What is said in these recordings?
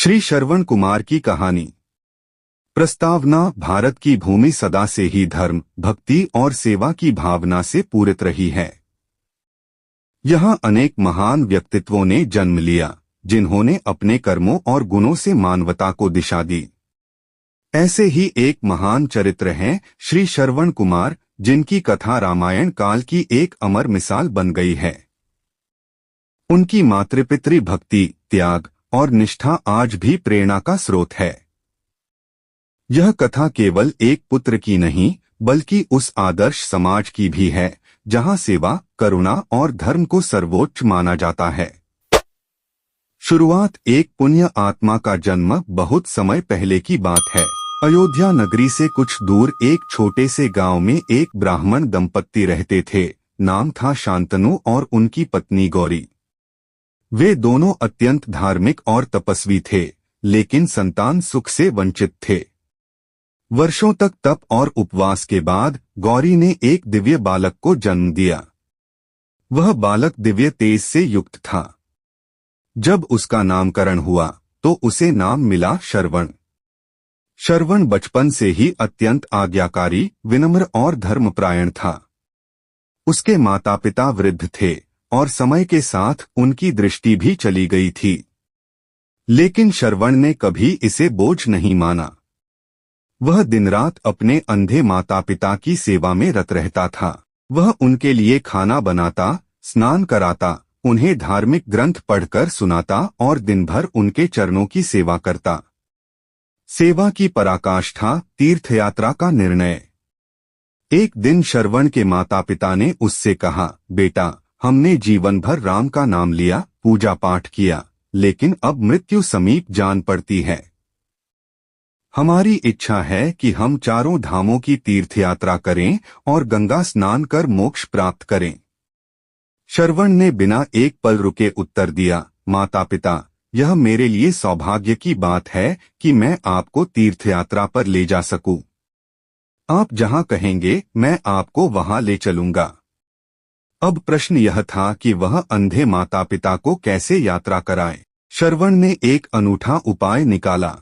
श्री श्रवण कुमार की कहानी। प्रस्तावना। भारत की भूमि सदा से ही धर्म, भक्ति और सेवा की भावना से पूरित रही है। यहाँ अनेक महान व्यक्तित्वों ने जन्म लिया, जिन्होंने अपने कर्मों और गुणों से मानवता को दिशा दी। ऐसे ही एक महान चरित्र हैं श्री श्रवण कुमार, जिनकी कथा रामायण काल की एक अमर मिसाल बन गई है। उनकी मातृपितृ भक्ति, त्याग और निष्ठा आज भी प्रेरणा का स्रोत है। यह कथा केवल एक पुत्र की नहीं, बल्कि उस आदर्श समाज की भी है, जहां सेवा, करुणा और धर्म को सर्वोच्च माना जाता है। शुरुआत। एक पुण्य आत्मा का जन्म बहुत समय पहले की बात है। अयोध्या नगरी से कुछ दूर एक छोटे से गांव में एक ब्राह्मण दंपत्ति रहते थे। नाम था शांतनु और उनकी पत्नी गौरी। वे दोनों अत्यंत धार्मिक और तपस्वी थे, लेकिन संतान सुख से वंचित थे। वर्षों तक तप और उपवास के बाद गौरी ने एक दिव्य बालक को जन्म दिया। वह बालक दिव्य तेज से युक्त था। जब उसका नामकरण हुआ तो उसे नाम मिला श्रवण। श्रवण बचपन से ही अत्यंत आज्ञाकारी, विनम्र और धर्मपरायण था। उसके माता पिता वृद्ध थे और समय के साथ उनकी दृष्टि भी चली गई थी, लेकिन श्रवण ने कभी इसे बोझ नहीं माना। वह दिन रात अपने अंधे माता पिता की सेवा में रत रहता था। वह उनके लिए खाना बनाता, स्नान कराता, उन्हें धार्मिक ग्रंथ पढ़कर सुनाता और दिन भर उनके चरणों की सेवा करता। सेवा की पराकाष्ठा, तीर्थयात्रा का निर्णय। एक दिन श्रवण के माता पिता ने उससे कहा, बेटा, हमने जीवन भर राम का नाम लिया, पूजा पाठ किया, लेकिन अब मृत्यु समीप जान पड़ती है। हमारी इच्छा है कि हम चारों धामों की तीर्थयात्रा करें और गंगा स्नान कर मोक्ष प्राप्त करें। श्रवण ने बिना एक पल रुके उत्तर दिया, माता पिता, यह मेरे लिए सौभाग्य की बात है कि मैं आपको तीर्थयात्रा पर ले जा सकूं। आप जहां कहेंगे मैं आपको वहां ले चलूंगा। अब प्रश्न यह था कि वह अंधे माता पिता को कैसे यात्रा कराए। श्रवण ने एक अनूठा उपाय निकाला।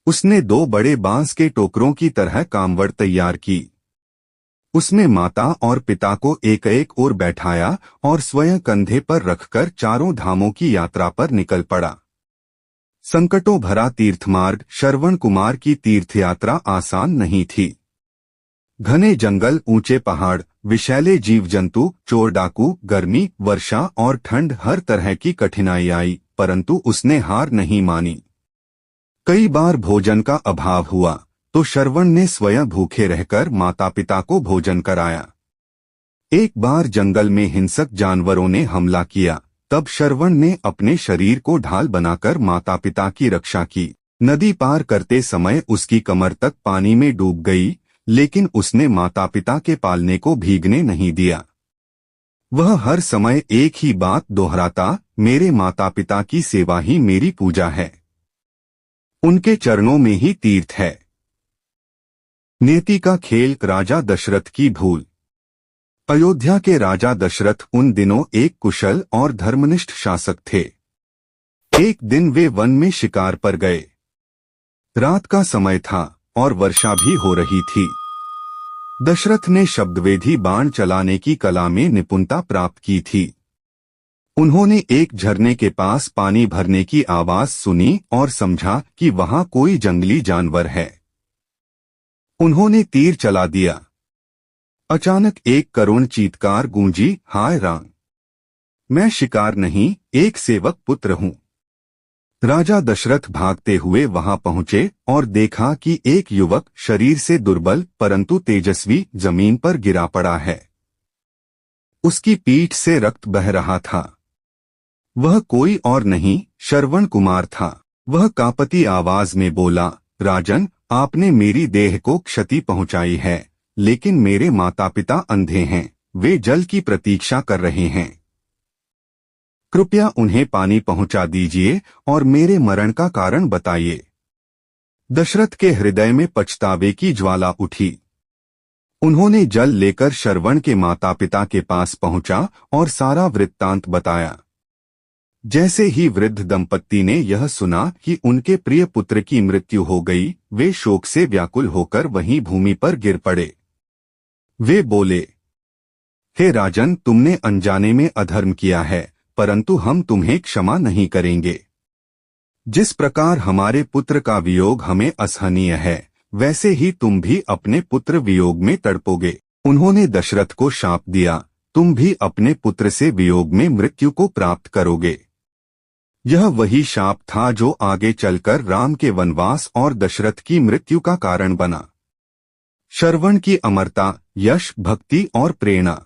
उसने 2 बड़े बांस के टोकरों की तरह कामवड़ तैयार की। उसमें माता और पिता को एक एक ओर बैठाया और स्वयं कंधे पर रखकर चारों धामों की यात्रा पर निकल पड़ा। संकटों भरा तीर्थमार्ग। श्रवण कुमार की तीर्थयात्रा आसान नहीं थी। घने जंगल, ऊंचे पहाड़, विषैले जीव जंतु, चोर डाकू, गर्मी, वर्षा और ठंड, हर तरह की कठिनाई आई, परंतु उसने हार नहीं मानी। कई बार भोजन का अभाव हुआ तो श्रवण ने स्वयं भूखे रहकर माता पिता को भोजन कराया। एक बार जंगल में हिंसक जानवरों ने हमला किया, तब श्रवण ने अपने शरीर को ढाल बनाकर माता पिता की रक्षा की। नदी पार करते समय उसकी कमर तक पानी में डूब गई, लेकिन उसने माता पिता के पालने को भीगने नहीं दिया। वह हर समय एक ही बात दोहराता, मेरे माता पिता की सेवा ही मेरी पूजा है, उनके चरणों में ही तीर्थ है। नियति का खेल। राजा दशरथ की भूल। अयोध्या के राजा दशरथ उन दिनों एक कुशल और धर्मनिष्ठ शासक थे। एक दिन वे वन में शिकार पर गए। रात का समय था और वर्षा भी हो रही थी। दशरथ ने शब्दवेधी बाण चलाने की कला में निपुणता प्राप्त की थी। उन्होंने एक झरने के पास पानी भरने की आवाज सुनी और समझा कि वहां कोई जंगली जानवर है। उन्होंने तीर चला दिया। अचानक एक करुण चीत्कार गूंजी, हाय राम, मैं शिकार नहीं, एक सेवक पुत्र हूं। राजा दशरथ भागते हुए वहां पहुंचे और देखा कि एक युवक शरीर से दुर्बल परंतु तेजस्वी जमीन पर गिरा पड़ा है। उसकी पीठ से रक्त बह रहा था। वह कोई और नहीं, श्रवण कुमार था। वह कांपती आवाज में बोला, राजन, आपने मेरी देह को क्षति पहुंचाई है, लेकिन मेरे माता पिता अंधे हैं, वे जल की प्रतीक्षा कर रहे हैं। कृपया उन्हें पानी पहुंचा दीजिए और मेरे मरण का कारण बताइए। दशरथ के हृदय में पछतावे की ज्वाला उठी। उन्होंने जल लेकर श्रवण के माता पिता के पास पहुंचा और सारा वृत्तांत बताया। जैसे ही वृद्ध दंपत्ति ने यह सुना कि उनके प्रिय पुत्र की मृत्यु हो गई, वे शोक से व्याकुल होकर वहीं भूमि पर गिर पड़े। वे बोले, हे राजन, तुमने अनजाने में अधर्म किया है, परंतु हम तुम्हें क्षमा नहीं करेंगे। जिस प्रकार हमारे पुत्र का वियोग हमें असहनीय है, वैसे ही तुम भी अपने पुत्र वियोग में तड़पोगे। उन्होंने दशरथ को शाप दिया, तुम भी अपने पुत्र से वियोग में मृत्यु को प्राप्त करोगे। यह वही शाप था जो आगे चलकर राम के वनवास और दशरथ की मृत्यु का कारण बना। श्रवण की अमरता, यश, भक्ति और प्रेरणा।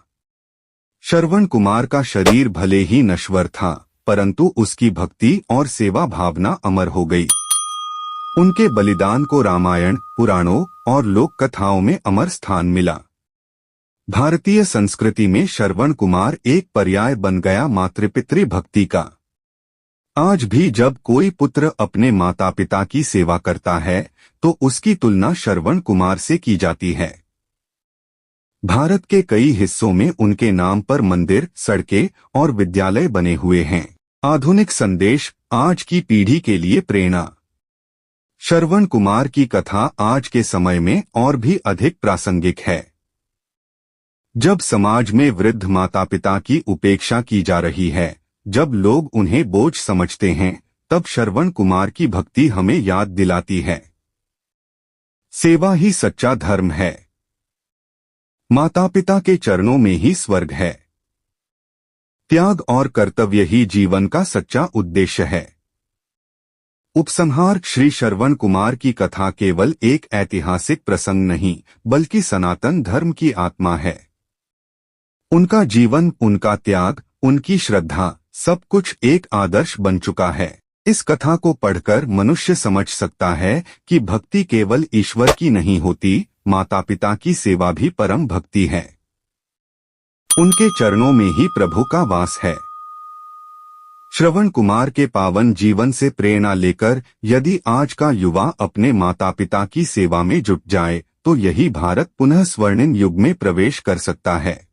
श्रवण कुमार का शरीर भले ही नश्वर था, परंतु उसकी भक्ति और सेवा भावना अमर हो गई। उनके बलिदान को रामायण, पुराणों और लोक कथाओं में अमर स्थान मिला। भारतीय संस्कृति में श्रवण कुमार एक पर्याय बन गया मातृपितृ भक्ति का। आज भी जब कोई पुत्र अपने माता पिता की सेवा करता है तो उसकी तुलना श्रवण कुमार से की जाती है। भारत के कई हिस्सों में उनके नाम पर मंदिर, सड़कें और विद्यालय बने हुए हैं। आधुनिक संदेश, आज की पीढ़ी के लिए प्रेरणा। श्रवण कुमार की कथा आज के समय में और भी अधिक प्रासंगिक है। जब समाज में वृद्ध माता पिता की उपेक्षा की जा रही है, जब लोग उन्हें बोझ समझते हैं, तब श्रवण कुमार की भक्ति हमें याद दिलाती है, सेवा ही सच्चा धर्म है। माता पिता के चरणों में ही स्वर्ग है। त्याग और कर्तव्य ही जीवन का सच्चा उद्देश्य है। उपसंहार, श्री श्रवण कुमार की कथा केवल एक ऐतिहासिक प्रसंग नहीं, बल्कि सनातन धर्म की आत्मा है। उनका जीवन, उनका त्याग, उनकी श्रद्धा, सब कुछ एक आदर्श बन चुका है। इस कथा को पढ़कर मनुष्य समझ सकता है कि भक्ति केवल ईश्वर की नहीं होती, माता पिता की सेवा भी परम भक्ति है। उनके चरणों में ही प्रभु का वास है। श्रवण कुमार के पावन जीवन से प्रेरणा लेकर यदि आज का युवा अपने माता पिता की सेवा में जुट जाए तो यही भारत पुनः स्वर्णिम युग में प्रवेश कर सकता है।